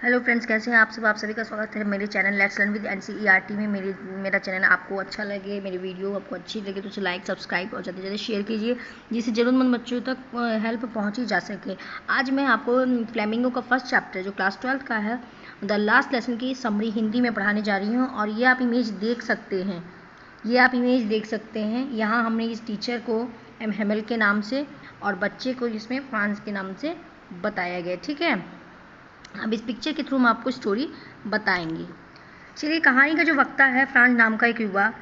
Hello friends, कैसे हैं आप सभी का स्वागत है मेरे channel let's learn with NCERT में। मेरा चैनल आपको अच्छा लगे, मेरी वीडियो आपको अच्छी लगे तो उसे लाइक, सब्सक्राइब और ज़्यादा से ज़्यादा शेयर कीजिए, जिससे ज़रूरतमंद बच्चों तक हेल्प पहुंची जा सके। आज मैं आपको फ्लेमिंगो का फर्स्ट चैप्टर जो क्लास 12 का है, द लास्ट लेसन की समरी हिंदी में पढ़ाने जा रही हूँ। और ये आप इमेज देख सकते हैं, यहाँ हमने इस टीचर को एम हेमल के नाम से और बच्चे को इसमें फ्रांस के नाम से बताया गया। ठीक है, अब इस पिक्चर के थ्रू हम आपको स्टोरी बताएंगे। चलिए, कहानी का जो वक्ता है फ्रांस नाम का एक युवा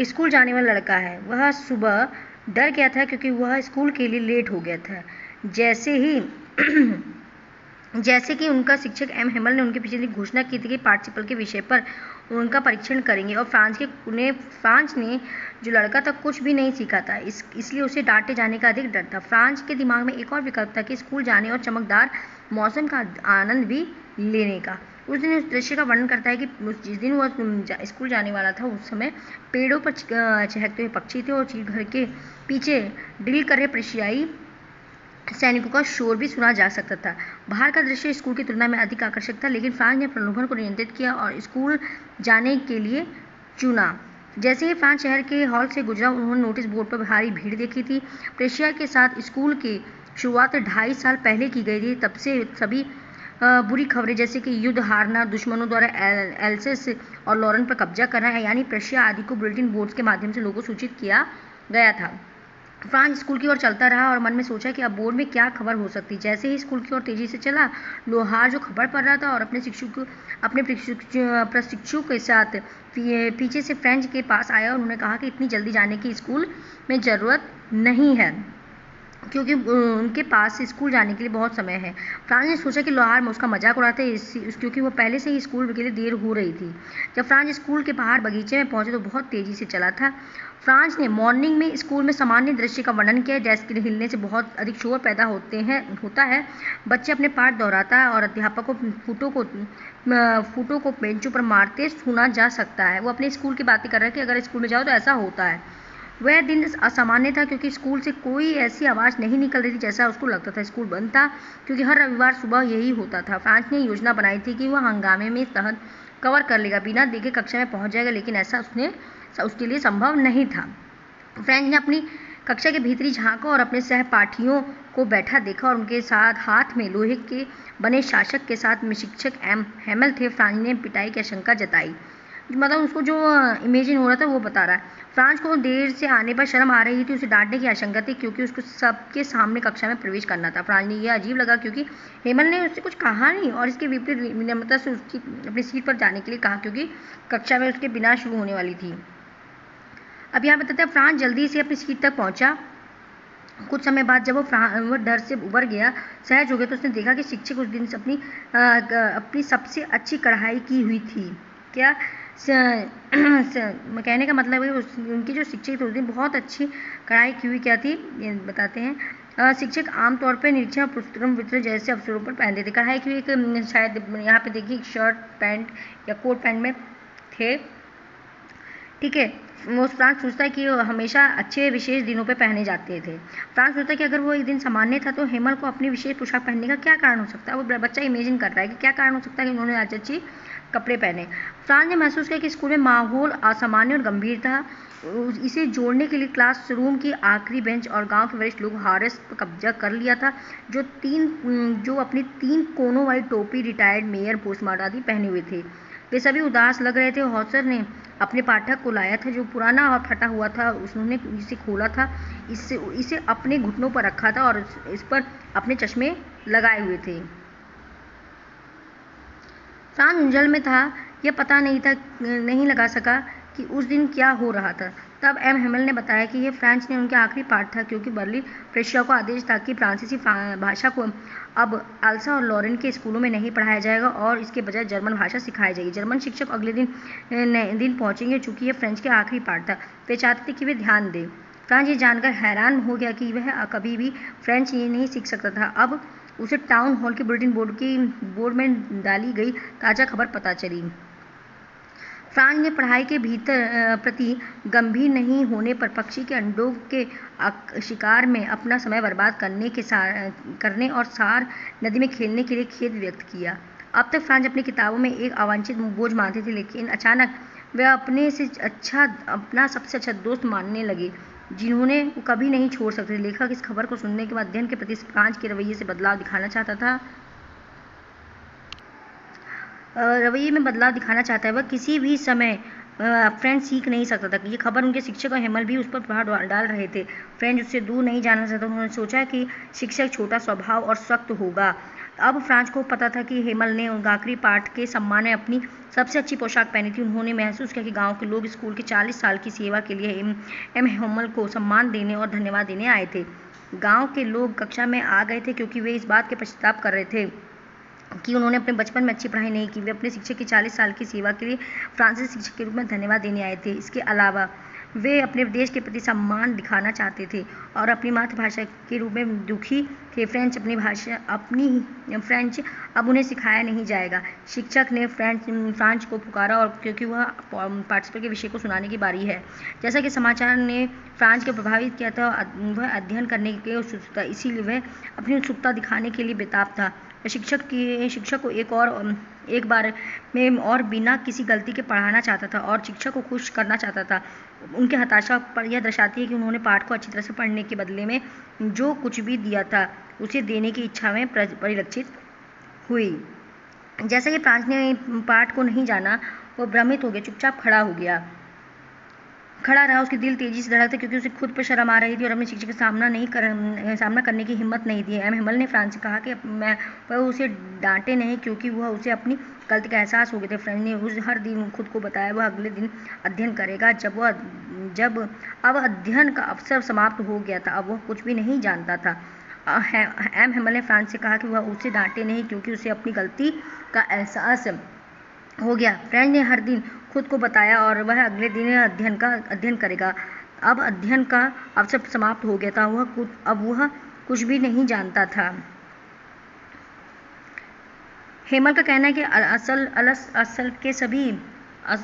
स्कूल जाने वाला लड़का है। वह सुबह डर गया था क्योंकि वह स्कूल के लिए लेट हो गया था। जैसे कि उनका शिक्षक एम हेमल ने उनके पीछे से घोषणा की थी कि पार्टिसिपल के विषय पर उनका परीक्षण करेंगे, और फ्रांस ने जो लड़का था कुछ भी नहीं सीखा था, इसलिए उसे डांटे जाने का अधिक डर था। फ्रांस के दिमाग में एक और विकल्प था कि स्कूल जाने और चमकदार मौसम का आनंद भी लेने का। उस दिन उस दृश्य का वर्णन करता है कि जिस दिन वह स्कूल जाने वाला था उस समय पेड़ों पर चहकते हुए पक्षी थे और घर के पीछे ड्रिल कर रहे प्रशियाई सैनिकों का शोर भी सुना जा सकता था। बाहर का दृश्य स्कूल की तुलना में अधिक आकर्षक था, लेकिन फ्रांस ने प्रलोभन को नियंत्रित किया और स्कूल जाने के लिए चुना। जैसे ही फ्रांस शहर के हॉल से गुजरा, उन्होंने नोटिस बोर्ड पर भारी भीड़ देखी थी। प्रेशिया के साथ स्कूल की शुरुआत 2.5 साल पहले की गई थी। तब से सभी बुरी खबरें जैसे कि युद्ध हारना, दुश्मनों द्वारा एल्सेस और लॉरेन पर कब्जा करना यानी प्रेशिया आदि को बुलेटिन बोर्ड्स के माध्यम से लोगों को सूचित किया गया था। फ्रांस स्कूल की ओर चलता रहा और मन में सोचा कि अब बोर्ड में क्या खबर हो सकती। जैसे ही स्कूल की ओर तेजी से चला, लोहार जो खबर पढ़ रहा था और अपने प्रशिक्षु के साथ पीछे से फ्रेंच के पास आया और उन्होंने कहा कि इतनी जल्दी जाने की स्कूल में ज़रूरत नहीं है, क्योंकि उनके पास स्कूल जाने के लिए बहुत समय है। फ्रांस ने सोचा कि लोहार में उसका मजाक उड़ाते क्योंकि वो पहले से ही स्कूल के लिए देर हो रही थी। जब फ्रांस स्कूल के बाहर बगीचे में पहुंचे तो बहुत तेजी से चला था। फ्रांस ने मॉर्निंग में स्कूल में सामान्य दृश्य का वर्णन किया। डेस्क के हिलने से बहुत अधिक शोर पैदा होता है। बच्चे अपने पाठ दोहराता है और अध्यापक को फूटों को बेंचों पर मारते सुना जा सकता है। वो अपने स्कूल की बातें कर रहे हैं कि अगर स्कूल में जाओ तो ऐसा होता है। वह दिन असामान्य था क्योंकि स्कूल से कोई ऐसी आवाज़ नहीं निकल रही थी जैसा उसको लगता था। स्कूल बंद था क्योंकि हर रविवार सुबह यही होता था। फ्रांस ने योजना बनाई थी कि वह हंगामे में तहत कवर कर लेगा, बिना देखे कक्षा में पहुंच जाएगा, लेकिन ऐसा उसके लिए संभव नहीं था। फ्रेंच ने अपनी कक्षा के भीतरी झांका और अपने सहपाठियों को बैठा देखा और उनके साथ हाथ में लोहे के बने शासक के साथ में शिक्षक एम हेमल थे। फ्रांस ने पिटाई की आशंका जताई, मतलब उसको जो इमेजिन हो रहा था वो बता रहा है। फ्रांस को देर से आने पर शर्म आ रही थी, उसे डांटने की आशंका थी क्योंकि उसको सबके सामने कक्षा में प्रवेश करना था। फ्रांस ने यह अजीब लगा क्योंकि हेमल ने उससे कुछ कहा नहीं और इसके विपरीत विनम्रता से उसकी अपनी सीट पर जाने के लिए कहा क्योंकि कक्षा में उसके बिना शुरू होने वाली थी। अब यहाँ बताते हैं, फ्रांस जल्दी से अपनी सीट तक पहुंचा। कुछ समय बाद जब वो डर से उबर गया, सहज हो गया, तो उसने देखा कि शिक्षक उस दिन से अपनी सबसे अच्छी कढ़ाई की हुई थी। क्या कहने का मतलब है उनकी जो शिक्षक थे उस दिन बहुत अच्छी कढ़ाई की हुई क्या थी, ये बताते हैं। शिक्षक आमतौर पर निरीक्षण और पुस्तकम वितरण जैसे अवसरों पर पहनते थे। कढ़ाई की हुई एक शायद यहाँ पे देखिए शर्ट पैंट या कोट पैंट में थे। ठीक है, वो फ्रांस सोचता है कि हमेशा अच्छे विशेष दिनों पे पहने जाते थे। फ्रांस सोचता है कि अगर वो एक दिन सामान्य था तो हेमल को अपनी विशेष पोशाक पहनने का क्या कारण हो सकता है। वो बच्चा इमेजिन कर रहा है कि क्या कारण हो सकता है कि उन्होंने आज अच्छी कपड़े पहने। फ्रांस ने महसूस किया कि स्कूल में माहौल असामान्य और गंभीर था। इसे जोड़ने के लिए क्लासरूम की आखिरी बेंच और गांव के वरिष्ठ लोग हारेस पर कब्जा कर लिया था, जो अपनी 3 कोनों वाली टोपी, रिटायर्ड मेयर, पोस्टमार्टम आदि पहने हुए थे। वे सभी उदास लग रहे थे। हॉसर ने अपने पाठक को लाया था जो पुराना और फटा हुआ था। उन्होंने इसे खोला था, इसे अपने घुटनों पर रखा था और इस पर अपने चश्मे लगाए हुए थे। फ्रांस उलझन में था, यह पता नहीं लगा सका कि उस दिन क्या हो रहा था। तब एम हेमल ने बताया कि यह फ्रेंच ने उनके आखिरी पाठ था क्योंकि बर्लिन प्रेशिया को आदेश था कि फ्रांसीसी भाषा को अब आल्सा और लॉरेन के स्कूलों में नहीं पढ़ाया जाएगा और इसके बजाय जर्मन भाषा सिखाई जाएगी। जर्मन शिक्षक अगले दिन पहुंचेंगे। चूंकि यह फ्रेंच के आखिरी पाठ था, वे चाहते थे कि वे ध्यान दें। फ्रांस ये जानकर हैरान हो गया कि वह कभी भी फ्रेंच नहीं सीख सकता था। अब उसे टाउन हॉल के बुलेटिन बोर्ड में डाली गई ताज़ा खबर पता चली। फ्रांस ने पढ़ाई के प्रति गंभीर नहीं होने पर पक्षी के अंडों के शिकार में अपना समय बर्बाद करने और सार नदी में खेलने के लिए खेद व्यक्त किया। अब तक फ्रांस अपनी किताबों में एक अवांछित बोझ मानते थे, लेकिन अचानक वे अपना सबसे अच्छा दोस्त मानने लगे, जिन्होंने वो कभी नहीं छोड़ सकते थे। लेखक इस खबर को सुनने के बाद अध्ययन के प्रति फ्रांस के रवैये से बदलाव दिखाना चाहता था। रवैये में बदलाव दिखाना चाहता है। वह किसी भी समय फ्रेंच सीख नहीं सकता था। ये खबर उनके शिक्षक और हेमल भी उस पर प्रभाव डाल रहे थे। फ्रेंच उससे दूर नहीं जाना चाहता। उन्होंने सोचा कि शिक्षक छोटा स्वभाव और सख्त होगा। अब फ्रांस को पता था कि हेमल ने उनका आखिरी पाठ के सम्मान में अपनी सबसे अच्छी पोशाक पहनी थी। उन्होंने महसूस किया कि गांव के लोग स्कूल के 40 साल की सेवा के लिए एम हेमल को सम्मान देने और धन्यवाद देने आए थे। गांव के लोग कक्षा में आ गए थे क्योंकि वे इस बात के पश्चाताप कर रहे थे कि उन्होंने अपने बचपन में अच्छी पढ़ाई नहीं की। वे अपने शिक्षक की 40 साल की सेवा के लिए फ्रांसीसी शिक्षक के रूप में धन्यवाद देने आए थे। इसके अलावा वे अपने देश के प्रति सम्मान दिखाना चाहते थे और अपनी मातृभाषा के रूप में दुखी थे। फ्रेंच अब उन्हें सिखाया नहीं जाएगा। शिक्षक ने फ्रांस को पुकारा और क्योंकि वह पार्टिसिपल के विषय को सुनाने की बारी है। जैसा कि समाचार ने फ्रांस को प्रभावित किया था, वह अध्ययन करने के उत्सुक था, इसीलिए वह अपनी उत्सुकता दिखाने के लिए बेताब था। शिक्षक को एक बार में और बिना किसी गलती के पढ़ाना चाहता था और शिक्षक को खुश करना चाहता था। उनकी हताशा पर यह दर्शाती है कि उन्होंने पाठ को अच्छी तरह से पढ़ने के बदले में जो कुछ भी दिया था उसे देने की इच्छा में परिलक्षित हुई। जैसा कि फ्रांस ने पाठ को नहीं जाना, वह भ्रमित हो गया, चुपचाप खड़ा रहा। उसकी दिल तेजी से धड़कता क्योंकि उसे खुद पर शर्म आ रही थी और अपने शिक्षक का सामना करने की हिम्मत नहीं थी। एम हेमल ने फ्रांस से कहा कि वह उसे डांटे नहीं क्योंकि वह उसे अपनी गलती का एहसास हो गया था। फ्रेंच ने हर दिन खुद को बताया वह अगले दिन अध्ययन करेगा। जब अब अध्ययन का अवसर समाप्त हो गया था, अब वह कुछ भी नहीं जानता था। एम हेमल ने फ्रांस से कहा कि वह उसे डांटे नहीं क्योंकि उसे अपनी गलती का एहसास हो गया। फ्रेंच ने हर दिन खुद को बताया और वह अगले दिन अध्ययन करेगा। अब अध्ययन का अवसर समाप्त हो गया था। अब वह कुछ भी नहीं जानता था। हेमल का कहना है कि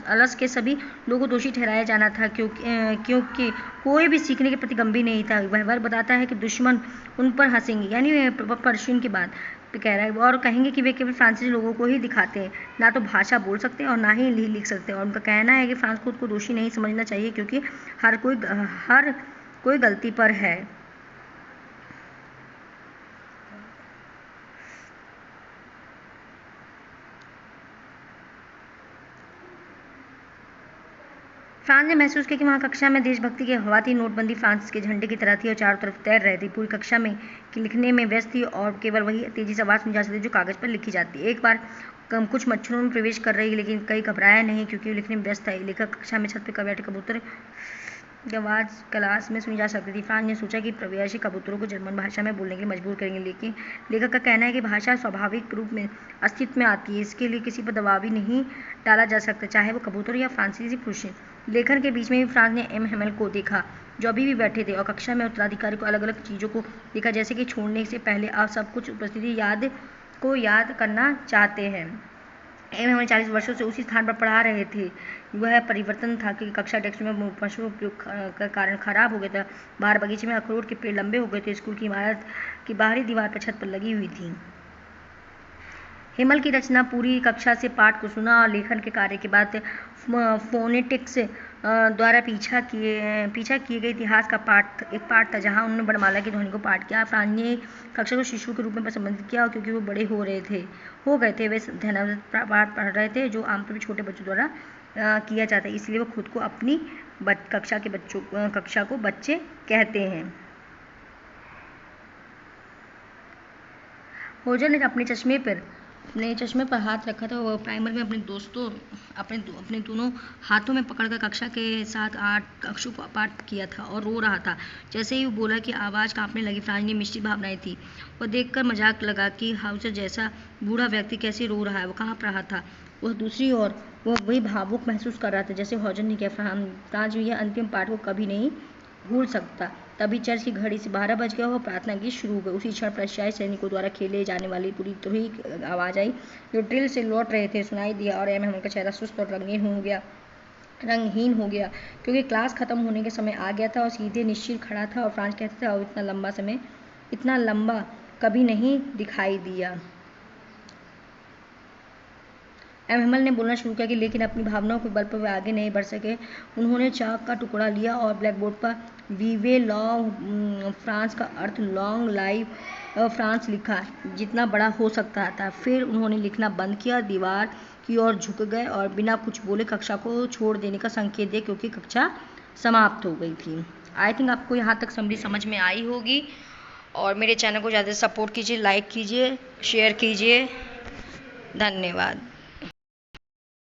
अलस के सभी लोगों को दोषी ठहराया जाना था क्योंकि कोई भी सीखने के प्रति गंभीर नहीं था। वह बताता है कि दुश्मन उन पर हंसेंगे, यानी पर्शियन की बात कह रहा है, और कहेंगे कि वे केवल फ्रांसीसी लोगों को ही दिखाते हैं, ना तो भाषा बोल सकते हैं और ना ही लिख सकते हैं। और उनका कहना है कि फ्रांस खुद को दोषी नहीं समझना चाहिए क्योंकि हर कोई गलती पर है। फ्रांस ने महसूस किया कि वहाँ कक्षा में देशभक्ति की हवा थी। नोटबंदी फ्रांस के झंडे की तरह थी और चारों तरफ तैर रही थी। पूरी कक्षा में लिखने में व्यस्त थी और केवल वही तेजी से आवाज़ सुनी जा सकती जो कागज पर लिखी जाती। एक बार कुछ मच्छरों में प्रवेश कर रही, लेकिन कई घबराया नहीं क्योंकि वो लिखने में व्यस्त था। लेखक कक्षा में छत पर बैठे कबूतर की आवाज़ क्लास में सुनी जा सकती थी। फ्रांस ने सोचा कि प्रवासी कबूतरों को जर्मन भाषा में बोलने के लिए मजबूर करेंगे, लेकिन लेखक का कहना है कि भाषा स्वाभाविक रूप में अस्तित्व में आती है। इसके लिए किसी पर दबाव भी नहीं डाला जा सकता, चाहे वो कबूतर या फ्रांसीसी पुरुष। लेखन के बीच में भी फ्रांस ने एम हेमल को देखा जो अभी भी बैठे थे और कक्षा में उत्तराधिकारी को अलग अलग चीज़ों को देखा, जैसे कि छोड़ने से पहले आप सब कुछ उपस्थिति याद करना चाहते हैं। एम हेमल 40 वर्षों से उसी स्थान पर पढ़ा रहे थे। वह परिवर्तन था कि कक्षा डेस्क में पशु उपयोग के कारण खराब हो गया था। बाहर बगीचे में अखरोट के पेड़ लंबे हो गए थे। स्कूल की इमारत की बाहरी दीवार पर छत पर लगी हुई थी। हेमल की रचना पूरी कक्षा से पाठ को सुना और लेखन के कार्य के बाद फोनेटिक्स द्वारा पीछा किए गए इतिहास का एक पाठ था जहां उन्होंने वर्णमाला की ध्वनि को पाठ किया। फ्रांस ने कक्षा को शिशु के रूप में संबोधित किया और क्योंकि वो बड़े हो गए थे वे ध्यानात्मक पाठ पढ़ रहे थे जो आमतौर पर छोटे बच्चों द्वारा किया जाता है, इसलिए वो खुद को अपनी कक्षा को बच्चे कहते हैं। होजर ने अपने चश्मे पर हाथ रखा था। वह प्राइमर में अपने दोनों हाथों में पकड़कर कक्षा के साथ 8 अक्षरों को पाठ किया था और रो रहा था। जैसे ही वो बोला कि आवाज़ कांपने लगी। फ्रांस ने मिश्रित भावनाएं थी। वह देखकर मजाक लगा कि हाउसर जैसा बूढ़ा व्यक्ति कैसे रो रहा है। वो कांप रहा था। वह दूसरी ओर वह वही भावुक महसूस कर रहा था जैसे हॉजर ने किया। फ्रांस यह अंतिम पाठ को कभी नहीं भूल सकता। तभी चर्च की घड़ी से 12 बज गया और प्रार्थना गीत शुरू हो गई। उसी क्षण प्रत्याशी सैनिकों द्वारा खेले जाने वाली पूरी तुरही आवाज आई जो ड्रिल से लौट रहे थे सुनाई दिया और एम हेमल का चेहरा सुस्त और रंगहीन हो गया क्योंकि क्लास खत्म होने के समय आ गया था और सीधे निश्चित खड़ा था। और फ्रांस कहते थे और इतना लंबा कभी नहीं दिखाई दिया। एम हेमल ने बोलना शुरू किया कि लेकिन अपनी भावनाओं के बल पर वे आगे नहीं बढ़ सके। उन्होंने चाक का टुकड़ा लिया और ब्लैकबोर्ड पर वीवे लॉन्ग फ्रांस का अर्थ लॉन्ग लाइव फ्रांस लिखा, जितना बड़ा हो सकता था। फिर उन्होंने लिखना बंद किया, दीवार की ओर झुक गए और बिना कुछ बोले कक्षा को छोड़ देने का संकेत दिया, क्योंकि कक्षा समाप्त हो गई थी। आई थिंक आपको यहाँ तक समरी समझ में आई होगी। और मेरे चैनल को ज़्यादा सपोर्ट कीजिए, लाइक कीजिए, शेयर कीजिए। धन्यवाद।